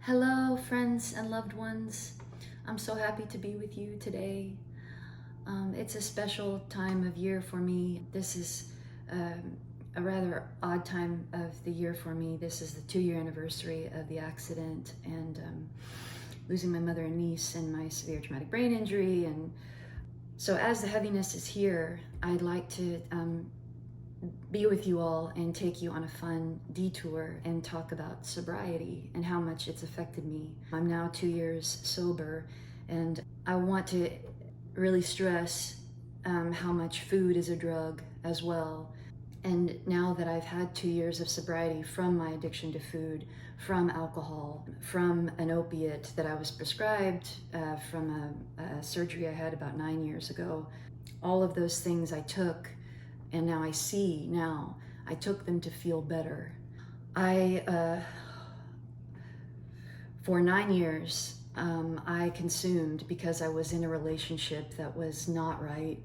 Hello, friends and loved ones. I'm so happy to be with you today. It's a special time of year for me. This is a rather odd time of the year for me. This is the 2-year anniversary of the accident and losing my mother and niece and my severe traumatic brain injury. And so as the heaviness is here, I'd like to be with you all and take you on a fun detour and talk about sobriety and how much it's affected me. I'm now 2 years sober, and I want to really stress how much food is a drug as well. And now that I've had 2 years of sobriety from my addiction to food, from alcohol, from an opiate that I was prescribed from a surgery I had about 9 years ago, all of those things I took. And now I see, I took them to feel better. For 9 years, I consumed because I was in a relationship that was not right.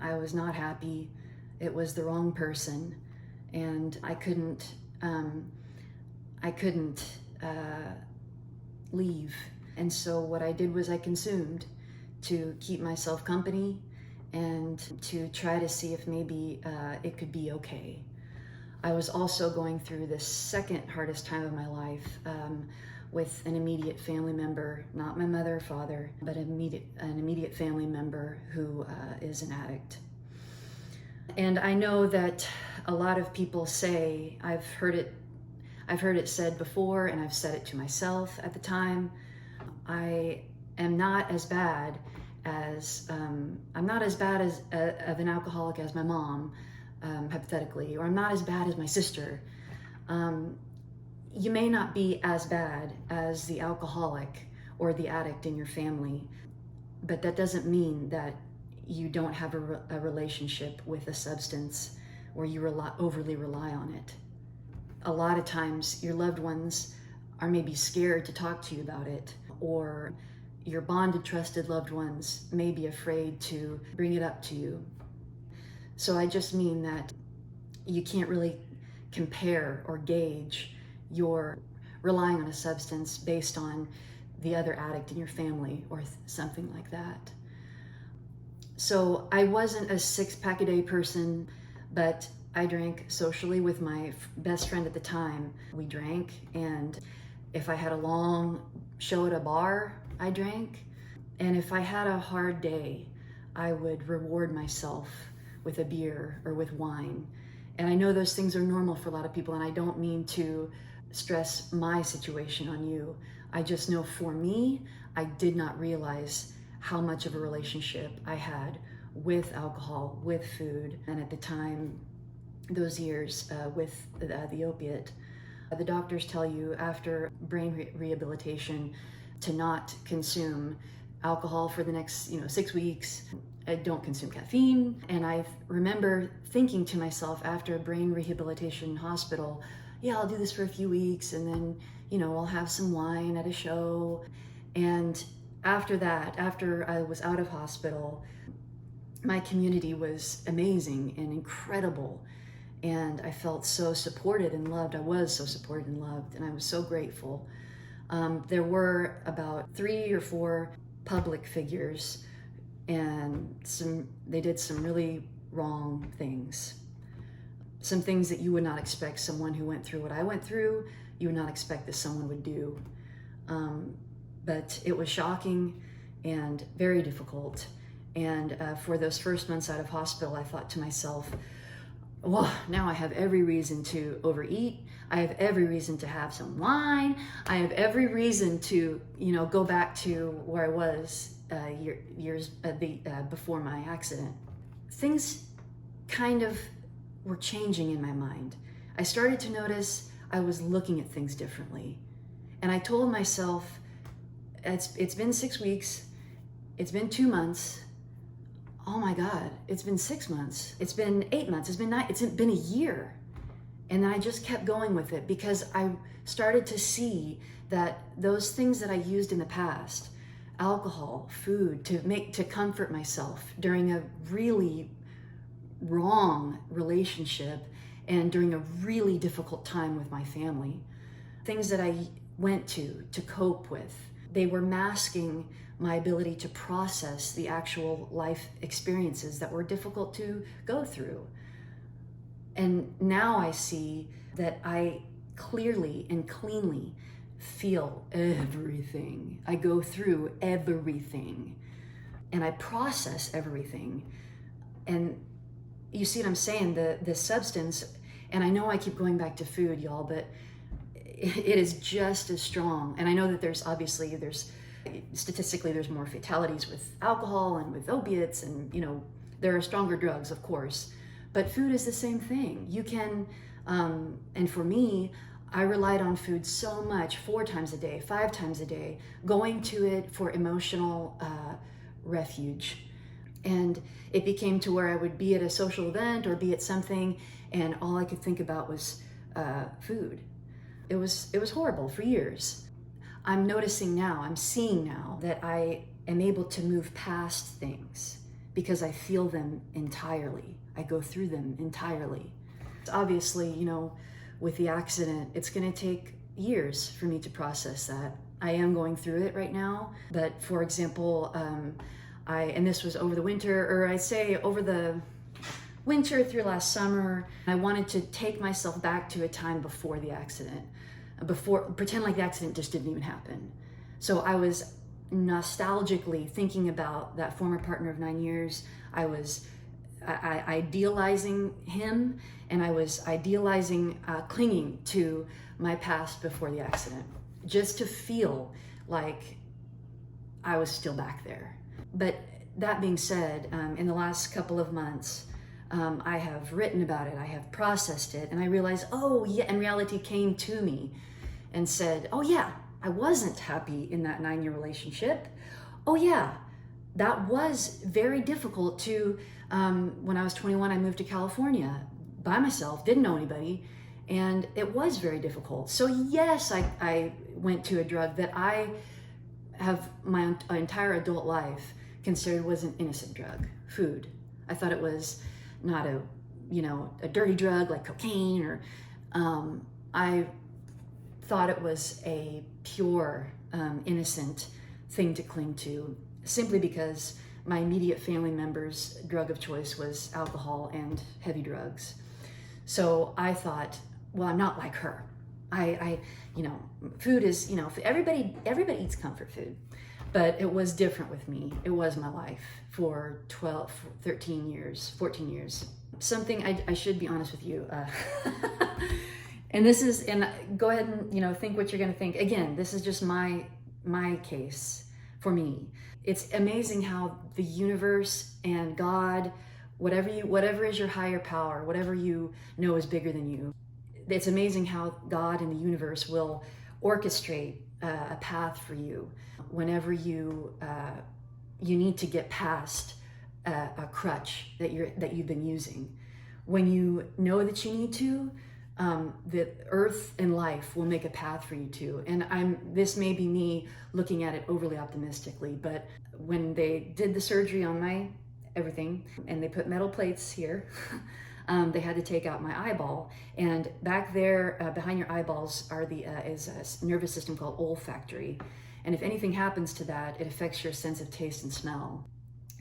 I was not happy. It was the wrong person. And I couldn't leave. And so what I did was I consumed to keep myself company and to try to see if maybe it could be okay. I was also going through the second hardest time of my life with an immediate family member, not my mother or father, but an immediate family member who is an addict. And I know that a lot of people say, I've heard it said before, and I've said it to myself at the time, I am not as bad as I'm not as bad as of an alcoholic as my mom, hypothetically, or I'm not as bad as my sister. You may not be as bad as the alcoholic or the addict in your family, but that doesn't mean that you don't have a relationship with a substance or you overly rely on it. A lot of times your loved ones are maybe scared to talk to you about it, or your bonded, trusted loved ones may be afraid to bring it up to you. So I just mean that you can't really compare or gauge your relying on a substance based on the other addict in your family or something like that. So I wasn't a 6-pack a day person, but I drank socially with my best friend at the time. We drank, and if I had a long show at a bar, I drank. And if I had a hard day, I would reward myself with a beer or with wine. And I know those things are normal for a lot of people, and I don't mean to stress my situation on you. I just know for me, I did not realize how much of a relationship I had with alcohol, with food, and at the time, those years with the opiate. The doctors tell you after brain rehabilitation to not consume alcohol for the next 6 weeks. I don't consume caffeine. And I remember thinking to myself after a brain rehabilitation hospital, yeah, I'll do this for a few weeks and then, I'll have some wine at a show. And after that, after I was out of hospital, my community was amazing and incredible. And I felt so supported and loved. I was so supported and loved, and I was so grateful. There were about 3 or 4 public figures, and they did some really wrong things. Some things that you would not expect someone who went through what I went through, you would not expect that someone would do. But it was shocking and very difficult. And for those first months out of hospital, I thought to myself, well, now I have every reason to overeat. I have every reason to have some wine. I have every reason to, go back to where I was years before my accident. Things kind of were changing in my mind. I started to notice I was looking at things differently. And I told myself, it's been 6 weeks. It's been 2 months. Oh my God, it's been 6 months. It's been 8 months. It's been a year. And then I just kept going with it because I started to see that those things that I used in the past, alcohol, food, to comfort myself during a really wrong relationship and during a really difficult time with my family, things that I went to cope with. They were masking my ability to process the actual life experiences that were difficult to go through. And now I see that I clearly and cleanly feel everything. I go through everything and I process everything. And you see what I'm saying? The substance, and I know I keep going back to food, y'all, but it is just as strong. And I know that there's statistically there's more fatalities with alcohol and with opiates, and there are stronger drugs, of course, but food is the same thing. You can, and for me, I relied on food so much, 4 times a day, 5 times a day, going to it for emotional refuge. And it became to where I would be at a social event or be at something, and all I could think about was food. It was horrible for years. I'm noticing now, I'm seeing now that I am able to move past things because I feel them entirely. I go through them entirely. Obviously, with the accident, it's going to take years for me to process that. I am going through it right now, but for example, and this was over the winter, or I say over the winter through last summer, I wanted to take myself back to a time before the accident, pretend like the accident just didn't even happen. So I was nostalgically thinking about that former partner of 9 years. I was idealizing him, and I was idealizing clinging to my past before the accident, just to feel like I was still back there. But that being said, in the last couple of months, I have written about it, I have processed it, and I realized, oh yeah, and reality came to me and said, oh yeah, I wasn't happy in that 9-year relationship. Oh yeah, that was very difficult to, when I was 21, I moved to California by myself, didn't know anybody, and it was very difficult. So yes, I went to a drug that I have my entire adult life considered was an innocent drug, food. I thought it was not a dirty drug like cocaine, or I thought it was a pure, innocent thing to cling to, simply because my immediate family members' drug of choice was alcohol and heavy drugs. So I thought, well, I'm not like her. Food is, everybody eats comfort food, but it was different with me. It was my life for 12, 13 years, 14 years. Something I should be honest with you. And go ahead and, think what you're going to think. Again, this is just my case for me. It's amazing how the universe and God, whatever is your higher power, whatever you know is bigger than you, it's amazing how God and the universe will orchestrate a path for you whenever you need to get past a crutch that you've been using. When you know that you need to, the earth and life will make a path for you to. And this may be me looking at it overly optimistically, but when they did the surgery on my everything and they put metal plates here, they had to take out my eyeball. And back there, behind your eyeballs is a nervous system called olfactory. And if anything happens to that, it affects your sense of taste and smell.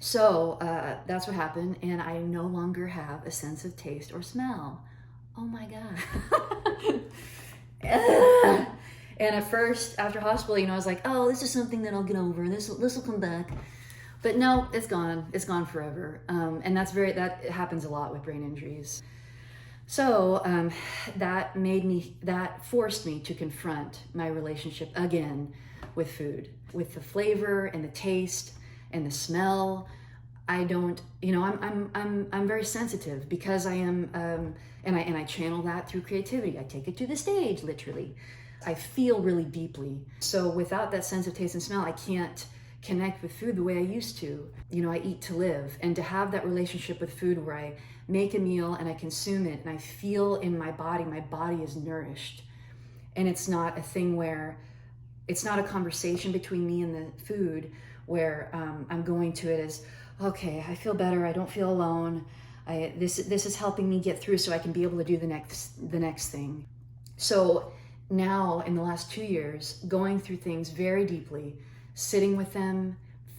So that's what happened, and I no longer have a sense of taste or smell. Oh my God. And at first, after hospital, I was like, oh, this is something that I'll get over. This will come back. But no, it's gone. It's gone forever. And that happens a lot with brain injuries. So that forced me to confront my relationship again with food, with the flavor and the taste and the smell. I don't, I'm very sensitive because I am, and I channel that through creativity. I take it to the stage, literally. I feel really deeply. So without that sense of taste and smell, I can't connect with food the way I used to. I eat to live, and to have that relationship with food where I make a meal and I consume it and I feel in my body is nourished. And it's not a thing where, it's not a conversation between me and the food where I'm going to it as, okay, I feel better, I don't feel alone, this is helping me get through so I can be able to do the next thing. So now in the last 2 years, going through things very deeply, sitting with them,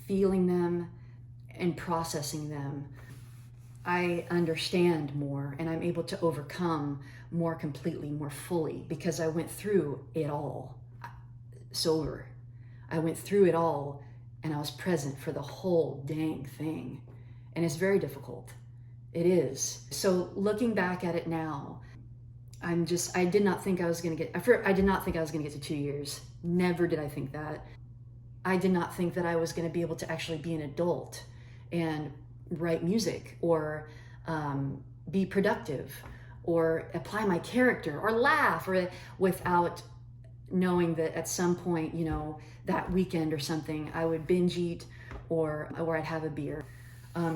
feeling them, and processing them, I understand more and I'm able to overcome more completely, more fully, because I went through it all sober. I went through it all and I was present for the whole dang thing. And it's very difficult. It is. So looking back at it now, I did not think I was going to get, I did not think I was going to get to 2 years. Never did I think that. I did not think that I was going to be able to actually be an adult and write music or be productive or apply my character or laugh or without knowing that at some point, you know, that weekend or something, I would binge eat or I'd have a beer.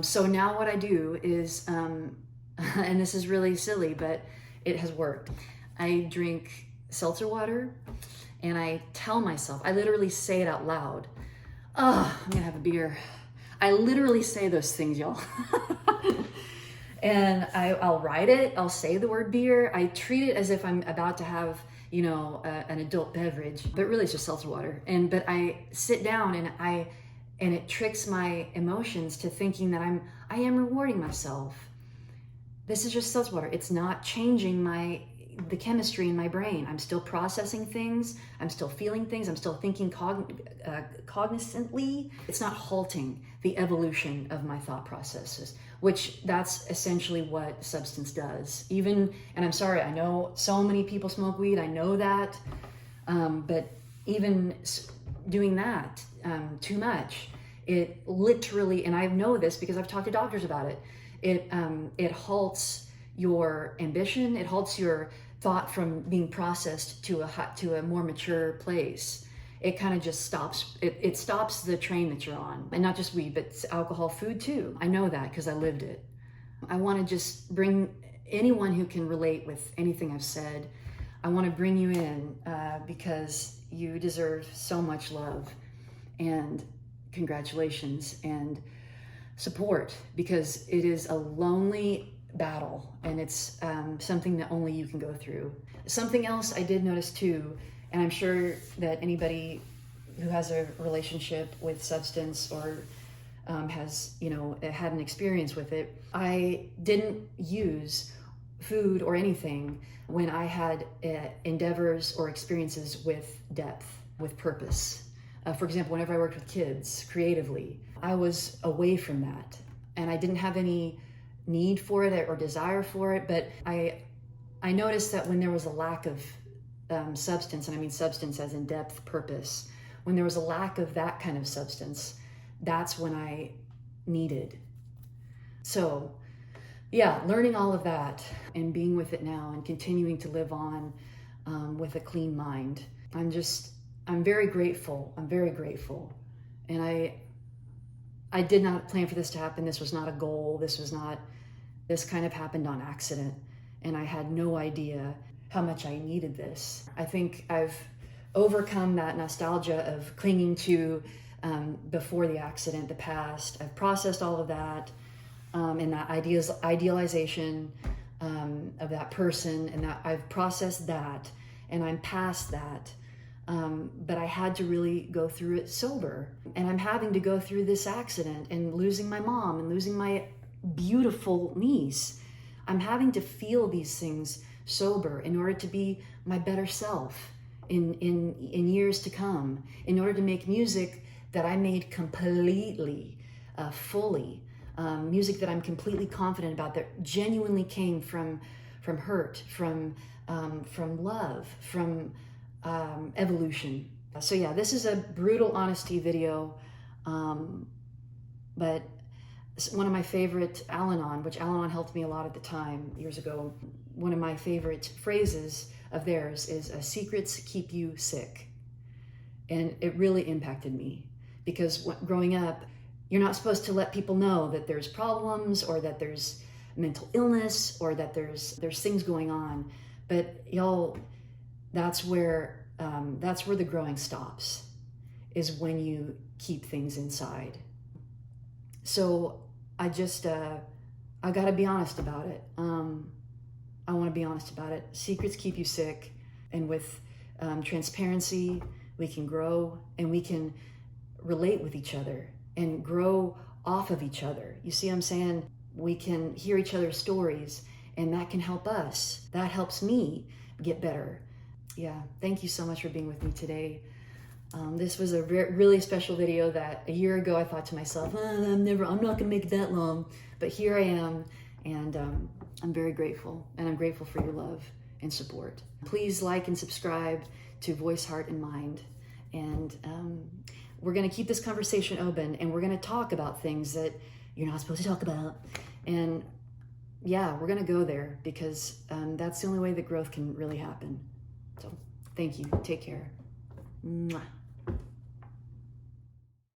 So now what I do is, and this is really silly, but it has worked. I drink seltzer water and I tell myself, I literally say it out loud. Oh, I'm gonna have a beer. I literally say those things, y'all. And I'll write it, I'll say the word beer. I treat it as if I'm about to have, you know, an adult beverage, but really it's just seltzer water. But I sit down and it tricks my emotions to thinking that I am rewarding myself. This is just seltzer water. It's not changing the chemistry in my brain. I'm still processing things. I'm still feeling things. I'm still thinking cognizantly. It's not halting the evolution of my thought processes, which that's essentially what substance does. And I'm sorry, I know so many people smoke weed. I know that. But even doing that too much, it literally, and I know this because I've talked to doctors about it, it halts your ambition. It halts your thought from being processed to a more mature place. It kind of just stops. It stops the train that you're on, and not just weed, but alcohol, food too. I know that because I lived it. I want to just bring anyone who can relate with anything I've said. I want to bring you in because you deserve so much love and congratulations and support, because it is a lonely battle and it's something that only you can go through. Something else I did notice too, and I'm sure that anybody who has a relationship with substance or has, you know, had an experience with it, I didn't use food or anything when I had endeavors or experiences with depth, with purpose. For example, whenever I worked with kids creatively, I was away from that and I didn't have any need for it or desire for it, but I noticed that when there was a lack of substance, and I mean substance as in depth, purpose, when there was a lack of that kind of substance, that's when I needed. So yeah, learning all of that and being with it now and continuing to live on with a clean mind. I'm very grateful. I'm very grateful. And I did not plan for this to happen. This was not a goal. This kind of happened on accident. And I had no idea how much I needed this. I think I've overcome that nostalgia of clinging to before the accident, the past. I've processed all of that and that idealization of that person, and that I've processed that and I'm past that. But I had to really go through it sober. And I'm having to go through this accident and losing my mom and losing my beautiful niece. I'm having to feel these things sober in order to be my better self in years to come, in order to make music that I made completely, fully, music that I'm completely confident about, that genuinely came from hurt, from love, from evolution. So yeah, this is a brutal honesty video, but one of my favorite, Al-Anon, which Al-Anon helped me a lot at the time, years ago, one of my favorite phrases of theirs is, secrets keep you sick. And it really impacted me, because growing up, you're not supposed to let people know that there's problems or that there's mental illness or that there's things going on. But y'all, that's where the growing stops, is when you keep things inside. So I gotta be honest about it. I want to be honest about it. Secrets keep you sick, and with transparency, we can grow, and we can relate with each other and grow off of each other. You see what I'm saying? We can hear each other's stories, and that can help us. That helps me get better. Yeah, thank you so much for being with me today. This was a really special video that a year ago I thought to myself, I'm not gonna make it that long, but here I am, and I'm very grateful, and I'm grateful for your love and support. Please like and subscribe to Voice, Heart, and Mind, and we're gonna keep this conversation open, and we're gonna talk about things that you're not supposed to talk about, and yeah, we're gonna go there, because that's the only way that growth can really happen. So thank you, take care. Mwah.